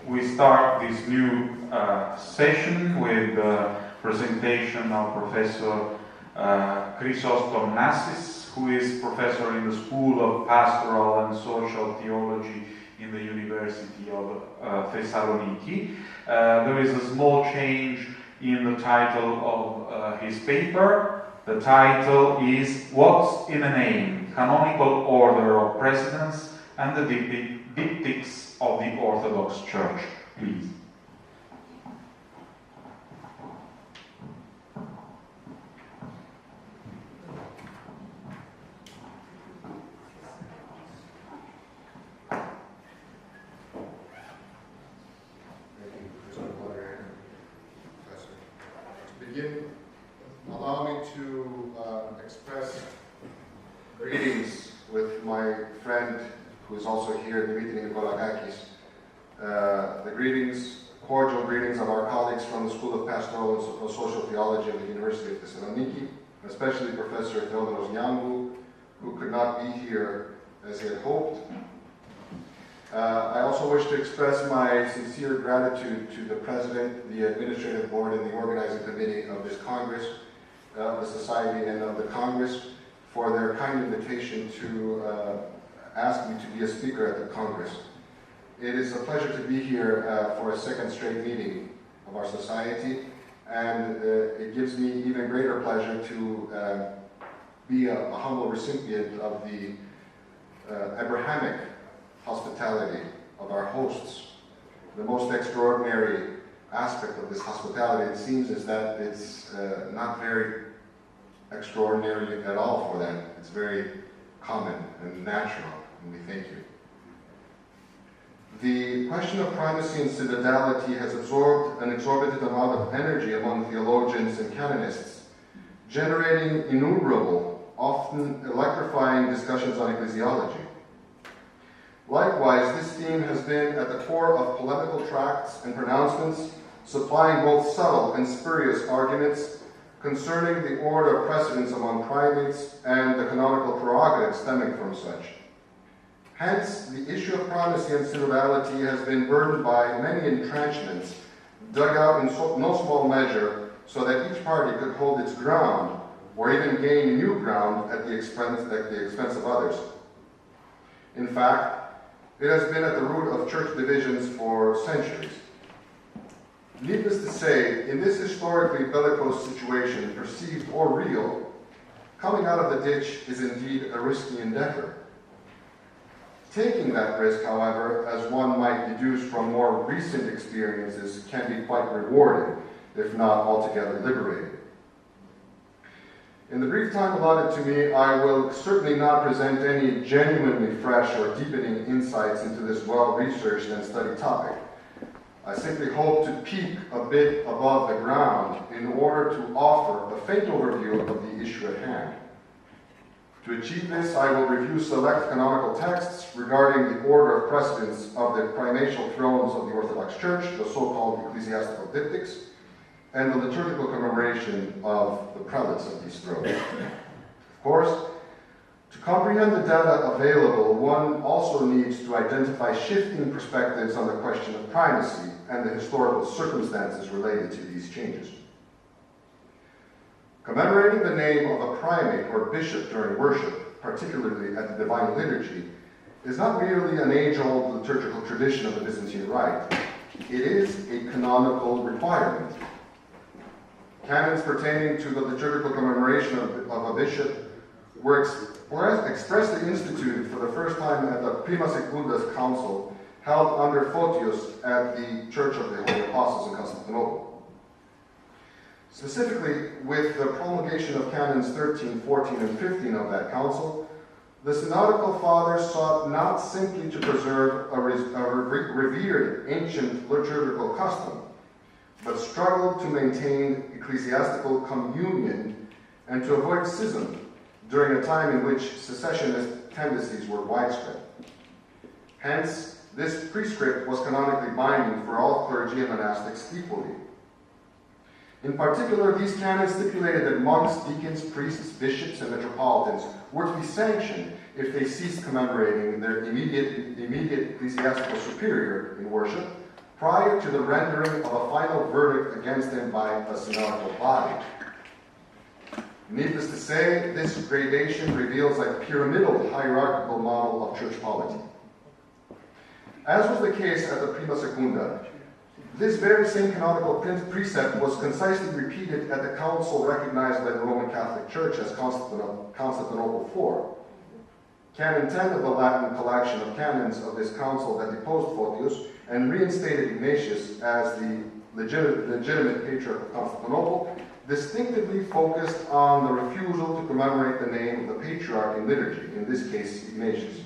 we start this new session with the presentation of Professor Chrysostom Nassis, who is professor in the School of Pastoral and Social Theology in the University of Thessaloniki. There is a small change in the title of his paper. The title is What's in a Name? Canonical Order of Precedence and the Diptychs of the Orthodox Church. Please. Allow me to express greetings with my friend who is also here, Diptychs. The greetings, cordial greetings of our colleagues from the School of Pastoral and Social Theology of the University of Thessaloniki, especially Professor Theodoros Niangou, who could not be here as he had hoped. I also wish to express my sincere gratitude to the President, the Administrative Board, and the Organizing Committee of this Congress, of the Society and of the Congress, for their kind invitation to ask me to be a speaker at the Congress. It is a pleasure to be here for a second straight meeting of our Society, and it gives me even greater pleasure to be a humble recipient of the Abrahamic hospitality of our hosts. The most extraordinary aspect of this hospitality, it seems, is that it's not very extraordinary at all for them. It's very common and natural, and we thank you. The question of primacy and synodality has absorbed an exorbitant amount of energy among theologians and canonists, generating innumerable, often electrifying discussions on ecclesiology. Likewise, this theme has been at the core of polemical tracts and pronouncements, supplying both subtle and spurious arguments concerning the order of precedence among primates and the canonical prerogatives stemming from such. Hence, the issue of primacy and synodality has been burdened by many entrenchments, dug out in no small measure so that each party could hold its ground or even gain new ground at the expense of others. In fact, it has been at the root of church divisions for centuries. Needless to say, in this historically bellicose situation, perceived or real, coming out of the ditch is indeed a risky endeavor. Taking that risk, however, as one might deduce from more recent experiences, can be quite rewarding, if not altogether liberating. In the brief time allotted to me, I will certainly not present any genuinely fresh or deepening insights into this well-researched and studied topic. I simply hope to peek a bit above the ground in order to offer a faint overview of the issue at hand. To achieve this, I will review select canonical texts regarding the order of precedence of the primatial thrones of the Orthodox Church, the so-called ecclesiastical diptychs, and the liturgical commemoration of the prelates of these thrones. Of course, to comprehend the data available, one also needs to identify shifting perspectives on the question of primacy and the historical circumstances related to these changes. Commemorating the name of a primate or bishop during worship, particularly at the Divine Liturgy, is not merely an age-old liturgical tradition of the Byzantine Rite. It is a canonical requirement. Canons pertaining to the liturgical commemoration of a bishop were expressly instituted for the first time at the Primacy Council held under Photius at the Church of the Holy Apostles in Constantinople. Specifically, with the promulgation of Canons 13, 14, and 15 of that council, the Synodical Fathers sought not simply to preserve a revered ancient liturgical custom, but struggled to maintain ecclesiastical communion and to avoid schism during a time in which secessionist tendencies were widespread. Hence, this prescript was canonically binding for all clergy and monastics equally. In particular, these canons stipulated that monks, deacons, priests, bishops, and metropolitans were to be sanctioned if they ceased commemorating their immediate ecclesiastical superior in worship, prior to the rendering of a final verdict against him by a synodical body. Needless to say, this gradation reveals a pyramidal hierarchical model of church polity. As was the case at the Prima Secunda, this very same canonical precept was concisely repeated at the council recognized by the Roman Catholic Church as Constantinople IV. Canon 10 of the Latin collection of canons of this council that deposed Photius and reinstated Ignatius as the legitimate patriarch of Constantinople distinctively focused on the refusal to commemorate the name of the patriarch in liturgy, in this case Ignatius.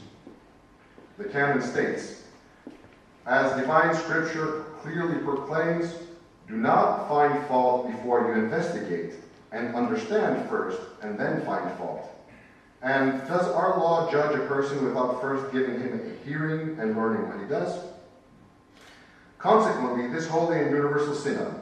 The canon states, "As divine scripture clearly proclaims, do not find fault before you investigate, and understand first, and then find fault. And does our law judge a person without first giving him a hearing and learning what he does? Consequently, this Holy and Universal Synod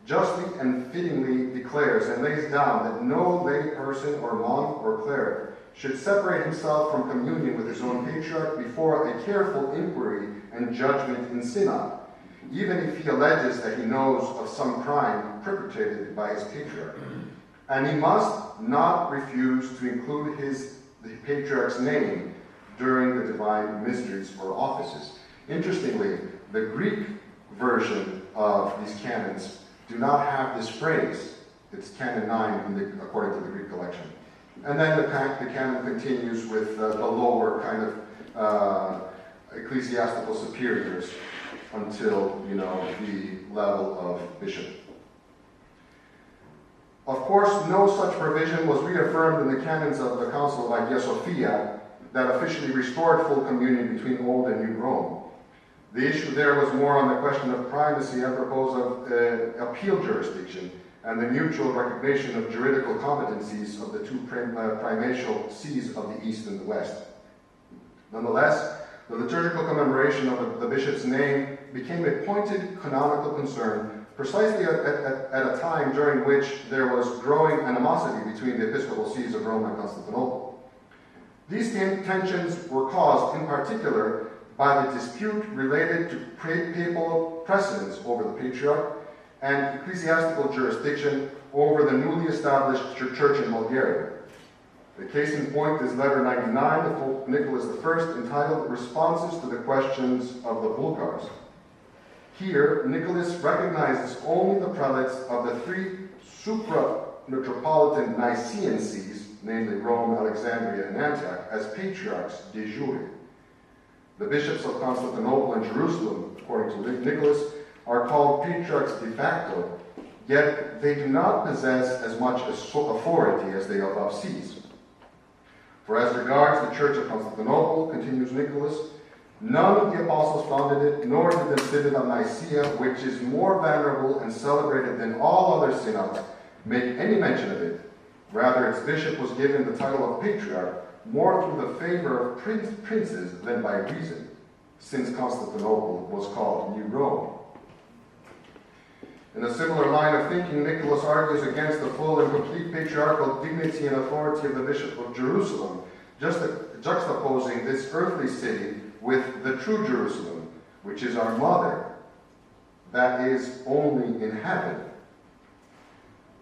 justly and fittingly declares and lays down that no lay person or monk or cleric should separate himself from communion with his own patriarch before a careful inquiry and judgment in synod, even if he alleges that he knows of some crime perpetrated by his patriarch. And he must not refuse to include the patriarch's name during the divine mysteries or offices." Interestingly, the Greek version of these canons do not have this phrase. It's Canon 9 according to the Greek collection. And then the canon continues with the lower kind of ecclesiastical superiors until, the level of bishop. Of course, no such provision was reaffirmed in the canons of the Council of Hagia Sophia that officially restored full communion between Old and New Rome. The issue there was more on the question of primacy apropos of appeal jurisdiction and the mutual recognition of juridical competencies of the two primatial sees of the East and the West. Nonetheless, the liturgical commemoration of the bishop's name became a pointed canonical concern precisely at a time during which there was growing animosity between the episcopal sees of Rome and Constantinople. These tensions were caused in particular by the dispute related to papal precedence over the patriarch and ecclesiastical jurisdiction over the newly established church in Bulgaria. The case in point is letter 99 of Pope Nicholas I, entitled Responses to the Questions of the Bulgars. Here, Nicholas recognizes only the prelates of the three supra-metropolitan Nicene sees, namely Rome, Alexandria, and Antioch, as patriarchs de jure. The bishops of Constantinople and Jerusalem, according to Nicholas, are called patriarchs de facto, yet they do not possess as much authority as the above sees. For as regards the Church of Constantinople, continues Nicholas, none of the apostles founded it, nor did the Synod of Nicaea, which is more venerable and celebrated than all other synods, make any mention of it. Rather, its bishop was given the title of patriarch, more through the favor of princes than by reason, since Constantinople was called New Rome. In a similar line of thinking, Nicholas argues against the full and complete patriarchal dignity and authority of the Bishop of Jerusalem, just juxtaposing this earthly city with the true Jerusalem, which is our mother, that is only in heaven.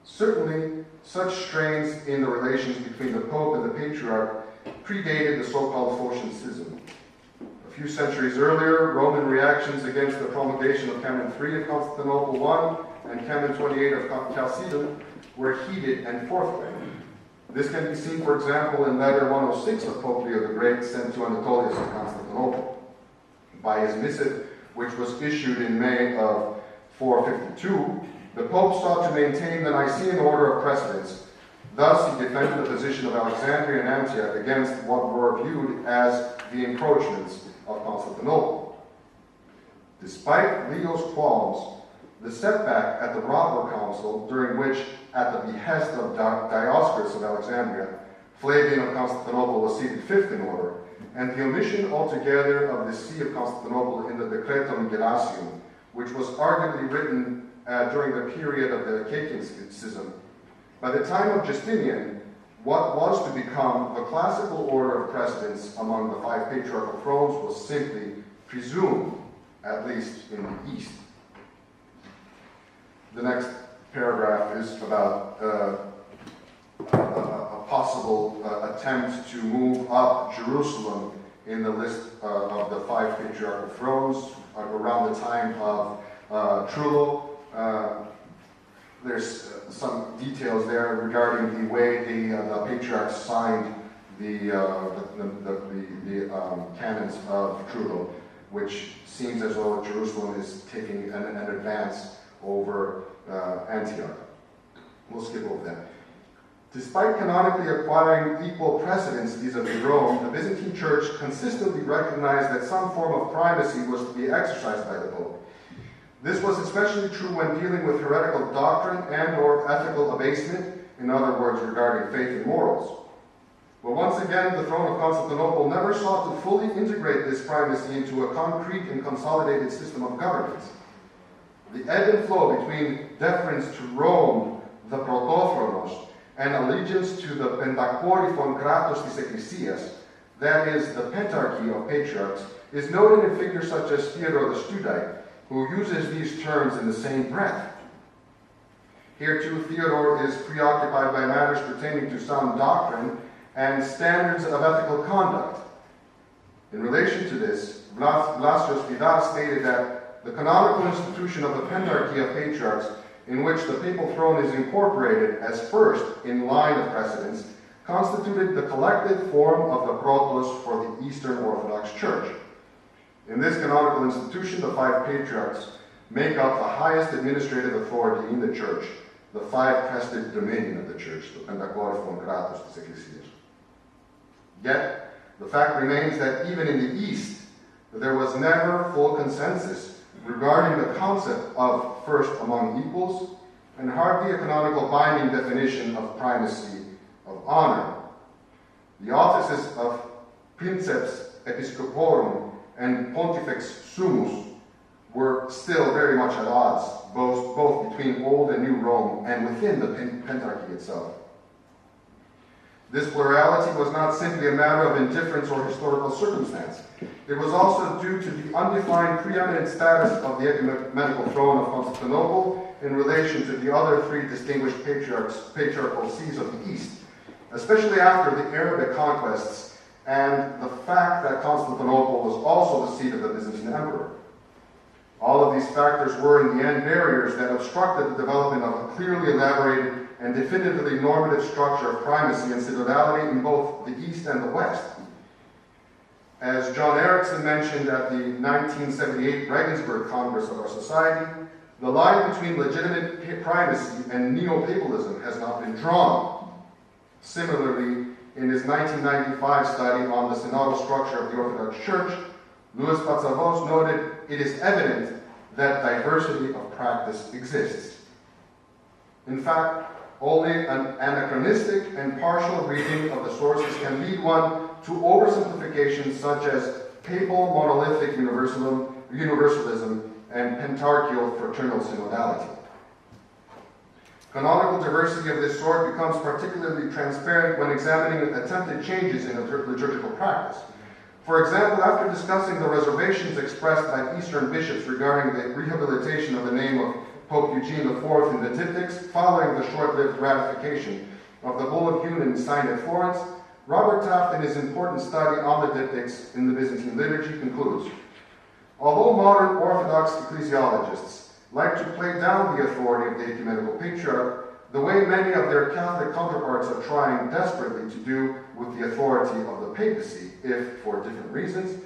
Certainly, such strains in the relations between the Pope and the Patriarch predated the so-called Phocian Schism. A few centuries earlier, Roman reactions against the promulgation of Canon 3 of Constantinople I and Canon 28 of Chalcedon were heated and forthright. This can be seen, for example, in letter 106 of Pope Leo the Great sent to Anatolius of Constantinople. By his missive, which was issued in May of 452, the Pope sought to maintain the Nicene order of precedence. Thus, he defended the position of Alexandria and Antioch against what were viewed as the encroachments of Constantinople. Despite Leo's qualms, the setback at the Robber Council, during which, at the behest of Dioscorus of Alexandria, Flavian of Constantinople was seated fifth in order, and the omission altogether of the See of Constantinople in the Decretum Gelasium, which was arguably written during the period of the Caecian Schism. By the time of Justinian, what was to become the classical order of precedence among the five patriarchal thrones was simply presumed at least in the East. The next paragraph is about a possible attempt to move up Jerusalem in the list of the 5 patriarchal thrones around the time of Trullo. There's some details there regarding the way the patriarchs signed the canons of Trullo, which seems as though Jerusalem is taking an advance over Antioch. We'll skip over that. Despite canonically acquiring equal precedence vis-a-vis Rome, the Byzantine Church consistently recognized that some form of primacy was to be exercised by the Pope. This was especially true when dealing with heretical doctrine and/or ethical abasement, in other words, regarding faith and morals. But once again, the throne of Constantinople never sought to fully integrate this primacy into a concrete and consolidated system of governance. The ebb and flow between deference to Rome, the protothronos, and allegiance to the Pentakoriphon Kratos tis Ecclesias, that is, the pentarchy of patriarchs, is noted in figures such as Theodore the Studite, who uses these terms in the same breath. Here too, Theodore is preoccupied by matters pertaining to sound doctrine and standards of ethical conduct. In relation to this, Blasios Vidal stated that the canonical institution of the pentarchy of patriarchs, in which the papal throne is incorporated as first in line of precedence, constituted the collective form of the protos for the Eastern Orthodox Church. In this canonical institution, the 5 patriarchs make up the highest administrative authority in the Church, the 5-crested dominion of the Church, the Pentakoriphon Kratos tis Ecclesias. Yet, the fact remains that even in the East, there was never full consensus regarding the concept of first among equals, and hardly a canonical binding definition of primacy of honor. The offices of Princeps Episcoporum and Pontifex Summus were still very much at odds, both between Old and New Rome and within the Pentarchy itself. This plurality was not simply a matter of indifference or historical circumstance. It was also due to the undefined preeminent status of the ecumenical throne of Constantinople in relation to the other 3 distinguished patriarchal sees of the East, especially after the Arabic conquests and the fact that Constantinople was also the seat of the Byzantine emperor. All of these factors were in the end barriers that obstructed the development of a clearly elaborated and definitively normative structure of primacy and synodality in both the East and the West. As John Erickson mentioned at the 1978 Regensburg Congress of our Society, the line between legitimate primacy and neo-papalism has not been drawn. Similarly, in his 1995 study on the synodal structure of the Orthodox Church, Louis Patsavos noted, "It is evident that diversity of practice exists." In fact, only an anachronistic and partial reading of the sources can lead one to oversimplifications such as papal monolithic universalism and pentarchial fraternal synodality. Canonical diversity of this sort becomes particularly transparent when examining attempted changes in liturgical practice. For example, after discussing the reservations expressed by Eastern bishops regarding the rehabilitation of the name of Pope Eugene IV in the Diptychs, following the short-lived ratification of the Bull of Union signed at Florence, Robert Taft, in his important study on the Diptychs in the Byzantine liturgy, concludes, "Although modern Orthodox ecclesiologists like to play down the authority of the ecumenical patriarch, the way many of their Catholic counterparts are trying desperately to do with the authority of the papacy, if for different reasons,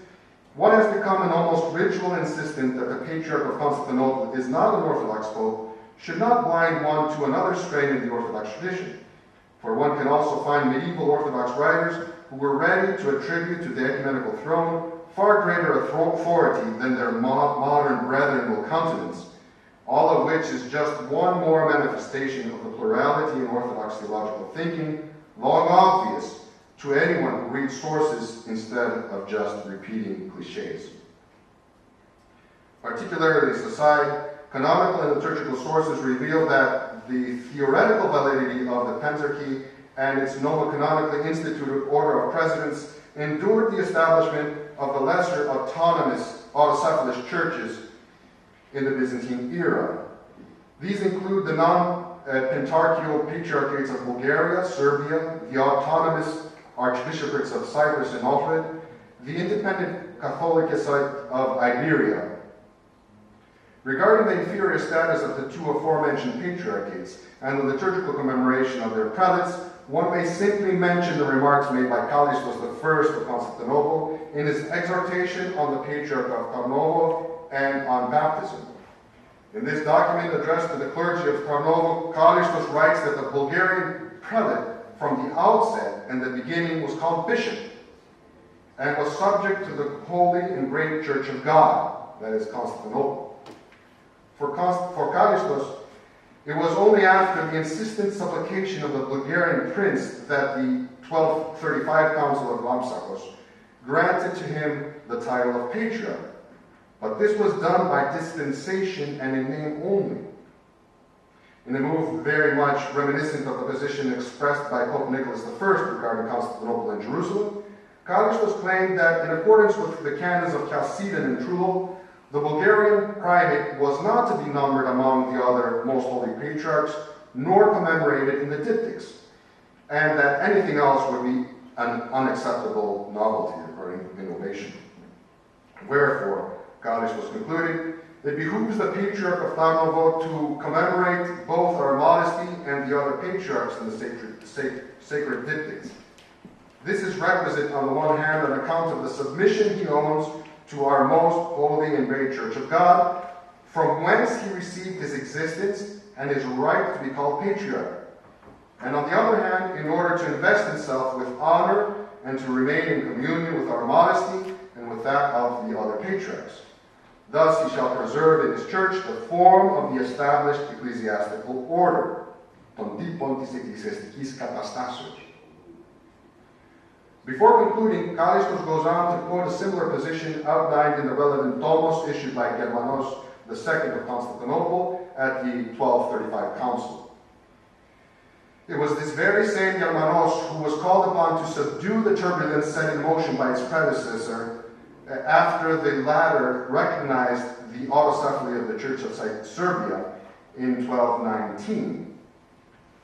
one has become an almost ritual insistent that the Patriarch of Constantinople is not an Orthodox Pope, should not blind one to another strain in the Orthodox tradition. For one can also find medieval Orthodox writers who were ready to attribute to the ecumenical throne far greater authority than their modern brethren will countenance, all of which is just one more manifestation of the plurality in Orthodox theological thinking, long obvious to anyone who reads sources instead of just repeating cliches." Particularities aside, canonical and liturgical sources reveal that the theoretical validity of the Pentarchy and its nomo-canonically instituted order of precedence endured the establishment of the lesser autonomous autocephalous churches in the Byzantine era. These include the non-pentarchial patriarchates of Bulgaria, Serbia, the autonomous archbishoprics of Cyprus and Ohrid, the independent Catholicosate of Iberia. Regarding the inferior status of the two aforementioned patriarchates and the liturgical commemoration of their prelates, one may simply mention the remarks made by Chrysostom I of Constantinople in his exhortation on the Patriarch of Tarnovo and on baptism. In this document addressed to the clergy of Tarnovo, Chrysostom writes that the Bulgarian prelate from the outset and the beginning was called bishop and was subject to the Holy and Great Church of God, that is Constantinople. For Chrysostom, it was only after the insistent supplication of the Bulgarian prince that the 1235 Council of Lampsakos granted to him the title of patriarch. But this was done by dispensation and in name only. In a move very much reminiscent of the position expressed by Pope Nicholas I regarding Constantinople and Jerusalem, Chrysostom claimed that in accordance with the canons of Chalcedon and Trullo, the Bulgarian primate was not to be numbered among the other most holy patriarchs, nor commemorated in the Diptychs, and that anything else would be an unacceptable novelty or innovation. Wherefore, Chrysostom concluded, it behooves the Patriarch of Tarnovo to commemorate both our modesty and the other patriarchs in the sacred Diptychs. This is requisite on the one hand on account of the submission he owns to our most holy and great Church of God, from whence he received his existence and his right to be called patriarch. And on the other hand, in order to invest himself with honor and to remain in communion with our modesty and with that of the other patriarchs. Thus he shall preserve in his church the form of the established ecclesiastical order. Ton typon tis ecclesiastikis katastasoi. Before concluding, Chrysostom goes on to quote a similar position outlined in the relevant tomos issued by Germanos II of Constantinople at the 1235 Council. It was this very same Germanos who was called upon to subdue the turbulence set in motion by his predecessor after the latter recognized the autocephaly of the Church of Serbia in 1219.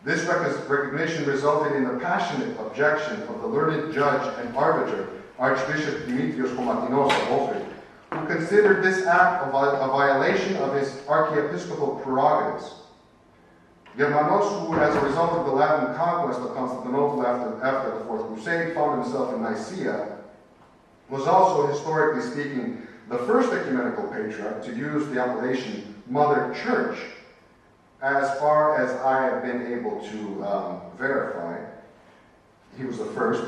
This recognition resulted in the passionate objection of the learned judge and arbiter, Archbishop Dimitrios Komatinos of Ohrid, who considered this act a violation of his archiepiscopal prerogatives. Germanos, who as a result of the Latin conquest of Constantinople after the Fourth Crusade found himself in Nicaea, was also, historically speaking, the first ecumenical patriarch to use the appellation Mother Church. As far as I have been able to verify, he was the first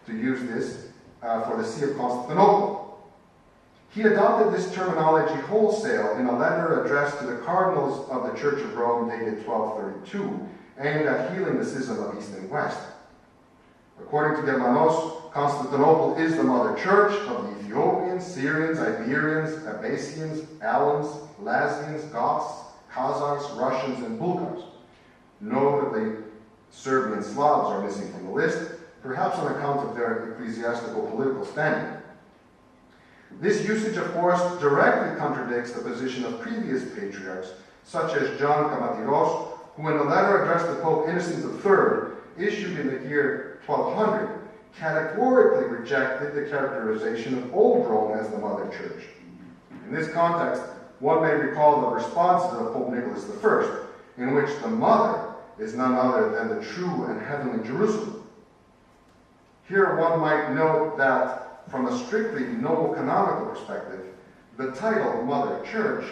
to use this for the See of Constantinople. He adopted this terminology wholesale in a letter addressed to the cardinals of the Church of Rome dated 1232, aimed at healing the schism of East and West. According to Germanos, Constantinople is the mother church of the Ethiopians, Syrians, Iberians, Abasians, Alans, Lazians, Goths, Kazakhs, Russians, and Bulgars. Notably, Serbian Slavs are missing from the list, perhaps on account of their ecclesiastical political standing. This usage, of course, directly contradicts the position of previous patriarchs, such as John Kamatiros, who in a letter addressed to Pope Innocent III, issued in the year 1200, categorically rejected the characterization of Old Rome as the Mother Church. In this context, one may recall the responses of Pope Nicholas I, in which the Mother is none other than the true and heavenly Jerusalem. Here one might note that, from a strictly nomo-canonical perspective, the title Mother Church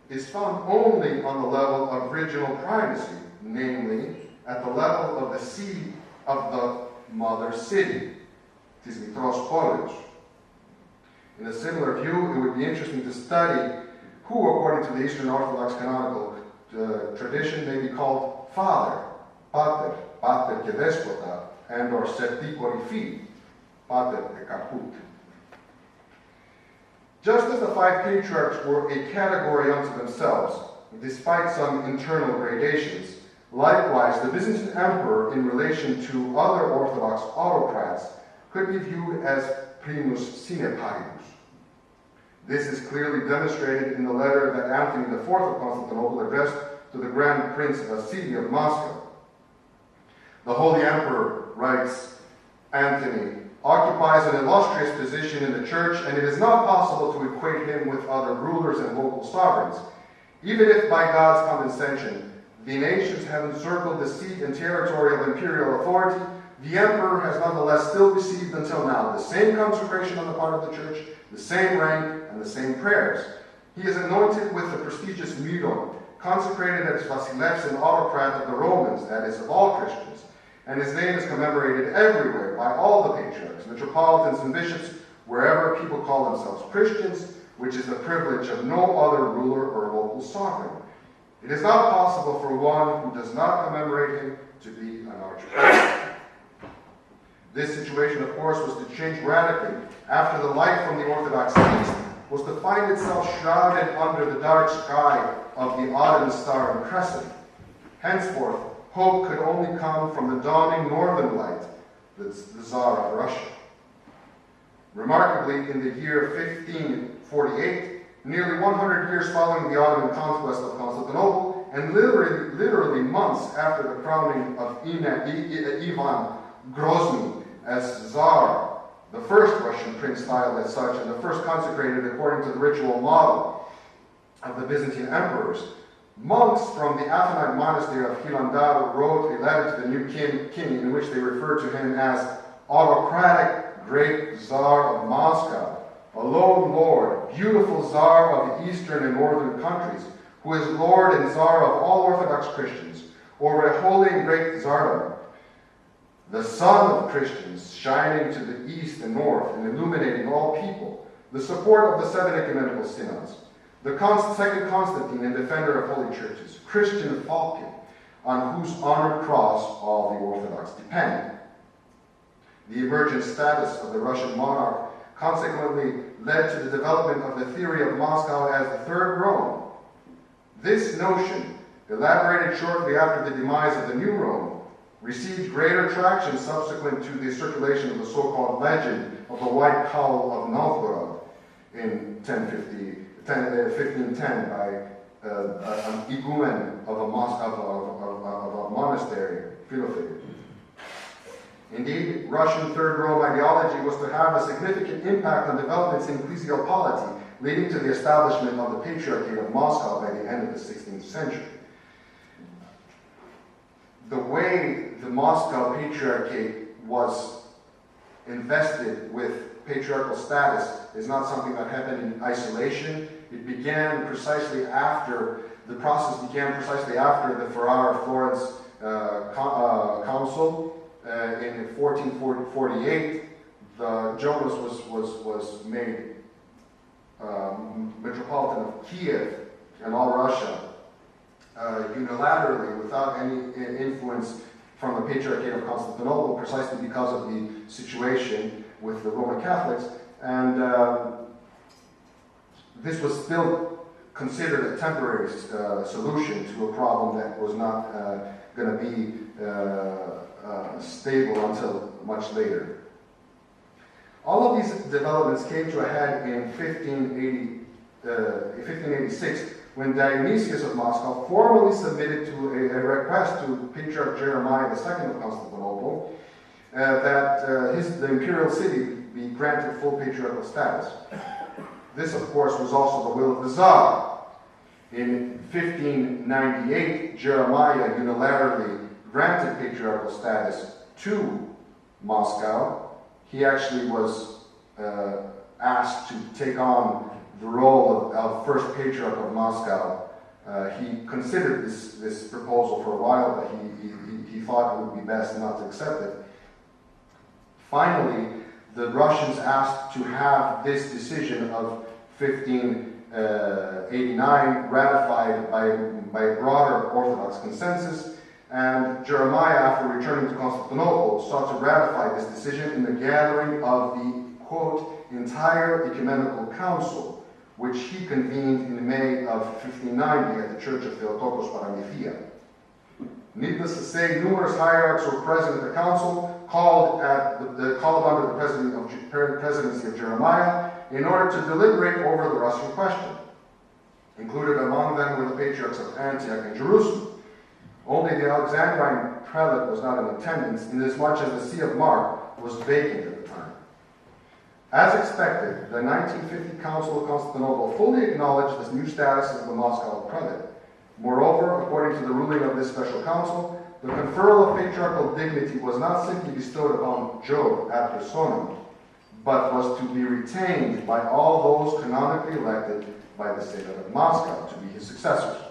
is found only on the level of original primacy, namely at the level of the see of the Mother City, tis Mitros Polis. In a similar view, it would be interesting to study who, according to the Eastern Orthodox canonical tradition, may be called Father, Pater, Pater και Δέσποτα, and or Septi Κορυφή, Pater και Caput. Just as the five patriarchs were a category unto themselves, despite some internal gradations, likewise the Byzantine emperor in relation to other Orthodox autocrats could be viewed as primus sine paribus. This is clearly demonstrated in the letter that Anthony IV of Constantinople addressed to the Grand Prince Vasily of Moscow. The Holy Emperor, writes Anthony, occupies an illustrious position in the Church, and it is not possible to equate him with other rulers and local sovereigns. Even if by God's condescension the nations have encircled the seat and territory of imperial authority, the Emperor has nonetheless still received until now the same consecration on the part of the Church, the same rank, and the same prayers. He is anointed with the prestigious Miron, consecrated as Vasilevs and autocrat of the Romans, that is, of all Christians, and his name is commemorated everywhere by all the patriarchs, metropolitans, and bishops, wherever people call themselves Christians, which is the privilege of no other ruler or local sovereign. It is not possible for one who does not commemorate him to be an archbishop. This situation, of course, was to change radically after the light from the Orthodox East was to find itself shrouded under the dark sky of the autumn star and crescent. Henceforth, hope could only come from the dawning northern light, the Tsar of Russia. Remarkably, in the year 1548, nearly 100 years following the Ottoman conquest of Constantinople, and literally months after the crowning of Ivan Grozny as Tsar, the first Russian prince styled as such, and the first consecrated according to the ritual model of the Byzantine emperors, monks from the Athonite monastery of Hilandar wrote a letter to the new king in which they referred to him as autocratic great Tsar of Moscow, alone Lord, beautiful Tsar of the eastern and northern countries, who is Lord and Tsar of all Orthodox Christians, over a holy and great Tsardom, the sun of Christians, shining to the east and north and illuminating all people, the support of the 7 ecumenical synods, the second Constantine and defender of holy churches, Christian Falcon, on whose honored cross all the Orthodox depend. The emergent status of the Russian monarch consequently led to the development of the theory of Moscow as the Third Rome. This notion, elaborated shortly after the demise of the New Rome, received greater traction subsequent to the circulation of the so-called legend of the White Cowl of Novgorod in 1510 by an igumen of a monastery, Philophae. Indeed, Russian Third Rome ideology was to have a significant impact on developments in ecclesial polity, leading to the establishment of the Patriarchate of Moscow by the end of the 16th century. The way the Moscow Patriarchate was invested with patriarchal status is not something that happened in isolation. It began precisely after, the process began precisely after the Ferrara-Florence Council. In 1448, the Jonas was made Metropolitan of Kiev and all Russia unilaterally, without any influence from the Patriarchate of Constantinople, precisely because of the situation with the Roman Catholics. And this was still considered a temporary solution to a problem that was not going to be stable until much later. All of these developments came to a head in 1586, when Dionysius of Moscow formally submitted to a request to Patriarch Jeremiah II of Constantinople that the imperial city be granted full patriarchal status. This, of course, was also the will of the Tsar. In 1598, Jeremiah unilaterally granted patriarchal status to Moscow. He actually was asked to take on the role of first patriarch of Moscow. He considered this proposal for a while, but he thought it would be best not to accept it. Finally, the Russians asked to have this decision of 1589 ratified by a broader Orthodox consensus, and Jeremiah, after returning to Constantinople, sought to ratify this decision in the gathering of the, quote, entire ecumenical council, which he convened in May of 1590 at the Church of Theotokos Paramithia. Needless to say, numerous hierarchs were present at the council, called under the presidency of Jeremiah, in order to deliberate over the Russian question. Included among them were the patriarchs of Antioch and Jerusalem. Only the Alexandrine prelate was not in attendance, inasmuch as the See of Mark was vacant at the time. As expected, the 1950 Council of Constantinople fully acknowledged this new status of the Moscow prelate. Moreover, according to the ruling of this special council, the conferral of patriarchal dignity was not simply bestowed upon Job ad personam, but was to be retained by all those canonically elected by the Synod of Moscow to be his successors.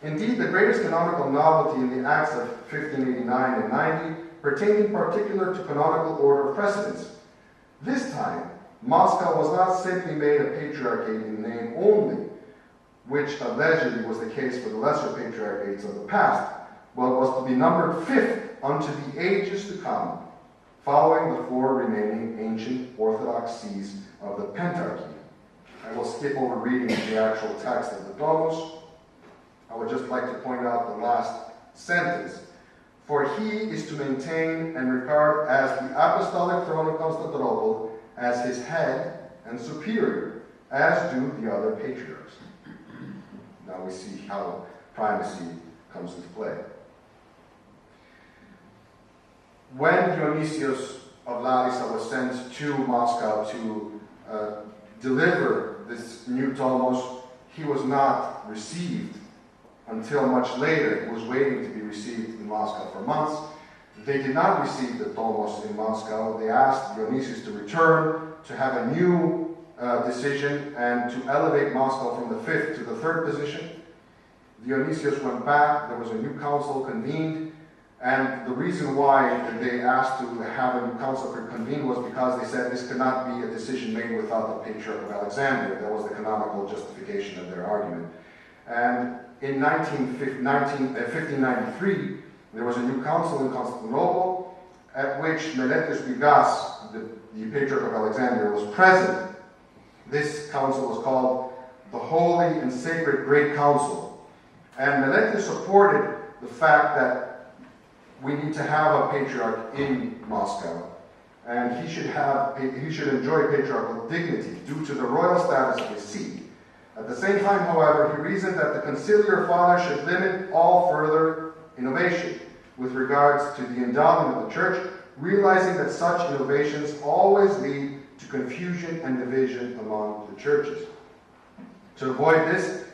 Indeed, the greatest canonical novelty in the Acts of 1589 and 90 pertained in particular to canonical order of precedence. This time, Moscow was not simply made a patriarchate in name only, which allegedly was the case for the lesser patriarchates of the past, but was to be numbered fifth unto the ages to come, following the four remaining ancient Orthodox sees of the Pentarchy. I will skip over reading the actual text of the Domos. I would just like to point out the last sentence. For he is to maintain and regard as the apostolic throne of Constantinople as his head and superior, as do the other patriarchs. Now we see how primacy comes into play. When Dionysius of Larissa was sent to Moscow to deliver this new Tomos, he was not received until much later. He was waiting to be received in Moscow for months. They did not receive the Tomos in Moscow. They asked Dionysius to return, to have a new decision, and to elevate Moscow from the fifth to the third position. Dionysius went back. There was a new council convened. And the reason why they asked to have a new council convened was because they said this could not be a decision made without the Patriarch of Alexandria. That was the canonical justification of their argument. And in 1593, there was a new council in Constantinople, at which Meletius Bigas, the Patriarch of Alexandria, was present. This council was called the Holy and Sacred Great Council. And Meletius supported the fact that we need to have a patriarch in Moscow, and he should enjoy patriarchal dignity due to the royal status of his see. At the same time, however, he reasoned that the conciliar father should limit all further innovation with regards to the endowment of the church, realizing that such innovations always lead to confusion and division among the churches. To avoid this,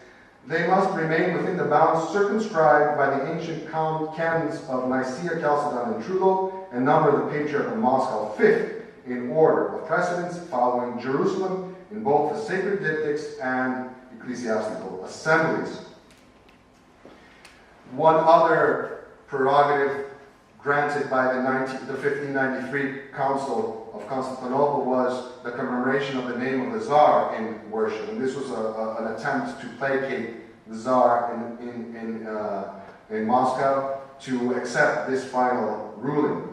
they must remain within the bounds circumscribed by the ancient canons of Nicaea, Chalcedon, and Trullo, and number the Patriarch of Moscow fifth in order of precedence, following Jerusalem in both the sacred diptychs and ecclesiastical assemblies. One other prerogative granted by the 1593 Council of Constantinople was the commemoration of the name of the Tsar in worship. And this was an attempt to placate the Tsar in Moscow to accept this final ruling.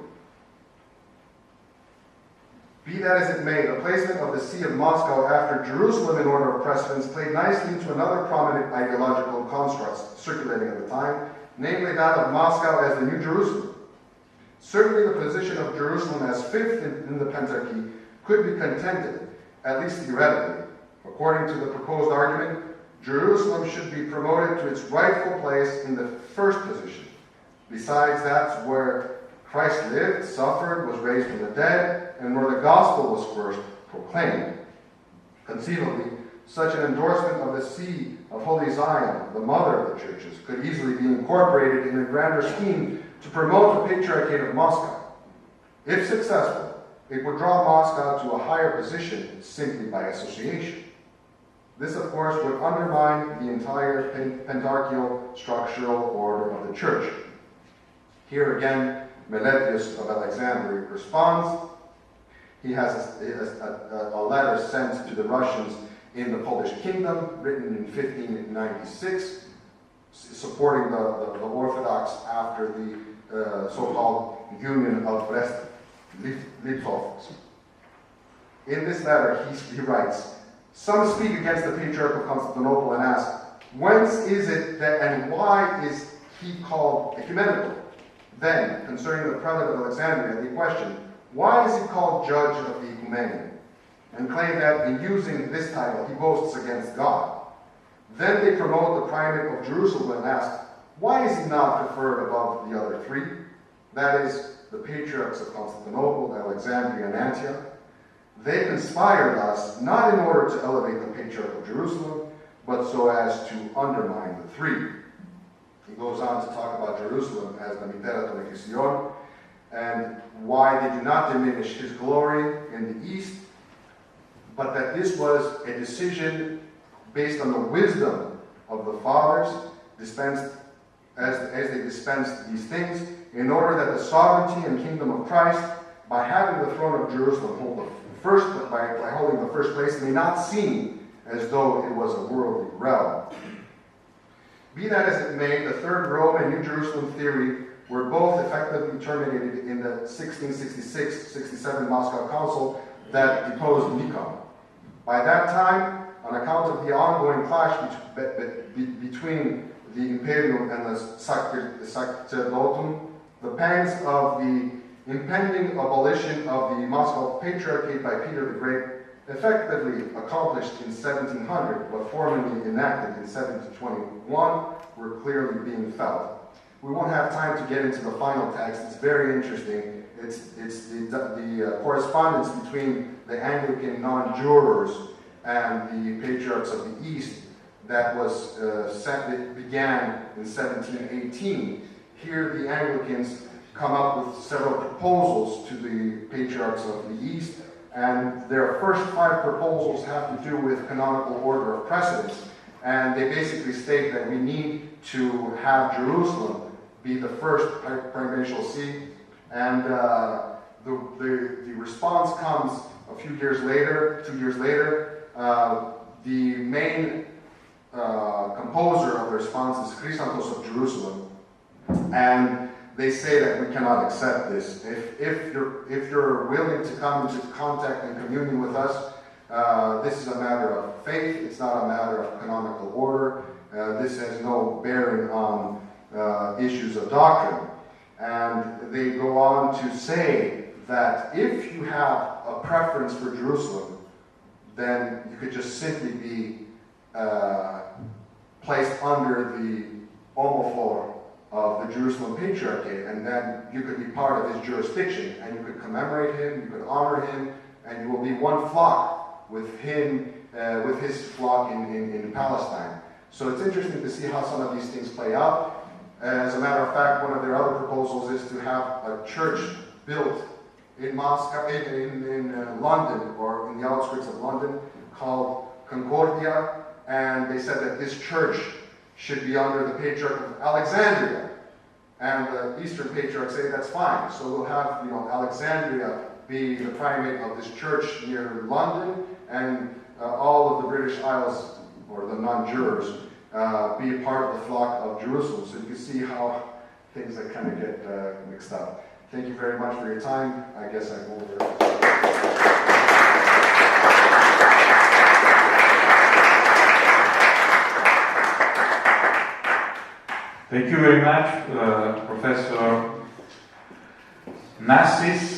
Be that as it may, the placement of the See of Moscow after Jerusalem in order of precedence played nicely into another prominent ideological construct circulating at the time, namely that of Moscow as the New Jerusalem. Certainly the position of Jerusalem as fifth in the Pentarchy could be contended, at least theoretically. According to the proposed argument, Jerusalem should be promoted to its rightful place in the first position. Besides, that's where Christ lived, suffered, was raised from the dead, and where the gospel was first proclaimed. Conceivably, such an endorsement of the See of Holy Zion, the mother of the churches, could easily be incorporated in a grander scheme to promote the Patriarchate of Moscow. If successful, it would draw Moscow to a higher position simply by association. This, of course, would undermine the entire pentarchial structural order of the church. Here again, Meletius of Alexandria responds. He has a letter sent to the Russians in the Polish kingdom, written in 1596, supporting the Orthodox after the so-called Union of Brest-Litovsk. In this letter, he writes, "Some speak against the Patriarch of Constantinople and ask, whence is it that and why is he called ecumenical? Then, concerning the prelate of Alexandria, they question, why is he called judge of the ecumenia? and claim that in using this title he boasts against God. Then they promote the primate of Jerusalem and ask, why is he not preferred above the other three? That is, the patriarchs of Constantinople, Alexandria, and Antioch. They conspired thus, not in order to elevate the patriarch of Jerusalem, but so as to undermine the three. He goes on to talk about Jerusalem as the Mitera Tonekision, and why they do not diminish his glory in the east, but that this was a decision based on the wisdom of the fathers, dispensed as they dispensed these things, in order that the sovereignty and kingdom of Christ, by having the throne of Jerusalem hold the first, by holding the first place, may not seem as though it was a worldly realm. Be that as it may, the Third Rome and New Jerusalem theory were both effectively terminated in the 1666-67 Moscow Council that deposed Nikon. By that time, on account of the ongoing clash between the imperium and the sacerdotum, the pangs of the impending abolition of the Moscow Patriarchate by Peter the Great, effectively accomplished in 1700 but formally enacted in 1721, were clearly being felt. We won't have time to get into the final text. It's very interesting. It's the correspondence between the Anglican non-jurors and the patriarchs of the East that was that began in 1718. Here the Anglicans come up with several proposals to the patriarchs of the East, and their first 5 proposals have to do with canonical order of precedence. And they basically state that we need to have Jerusalem be the first primatial see, and the response comes a few years later, 2 years later. The main composer of the response is Chrysostom of Jerusalem, and they say that we cannot accept this. If you're willing to come into contact and communion with us, this is a matter of faith. It's not a matter of canonical order. This has no bearing on issues of doctrine. And they go on to say that if you have a preference for Jerusalem, then you could just simply be placed under the homophore of the Jerusalem Patriarchate, and then you could be part of his jurisdiction, and you could commemorate him, you could honor him, and you will be one flock with him, with his flock in Palestine. So it's interesting to see how some of these things play out. As a matter of fact, one of their other proposals is to have a church built in Moscow, in London, or in the outskirts of London, called Concordia, and they said that this church should be under the Patriarch of Alexandria. And the Eastern Patriarchs say that's fine. So we'll have, Alexandria be the primate of this church near London, and all of the British Isles, or the non-jurors, be a part of the flock of Jerusalem. So you can see how things that kind of get mixed up. Thank you very much for your time. I guess I'm over. Thank you very much, Professor Nassis.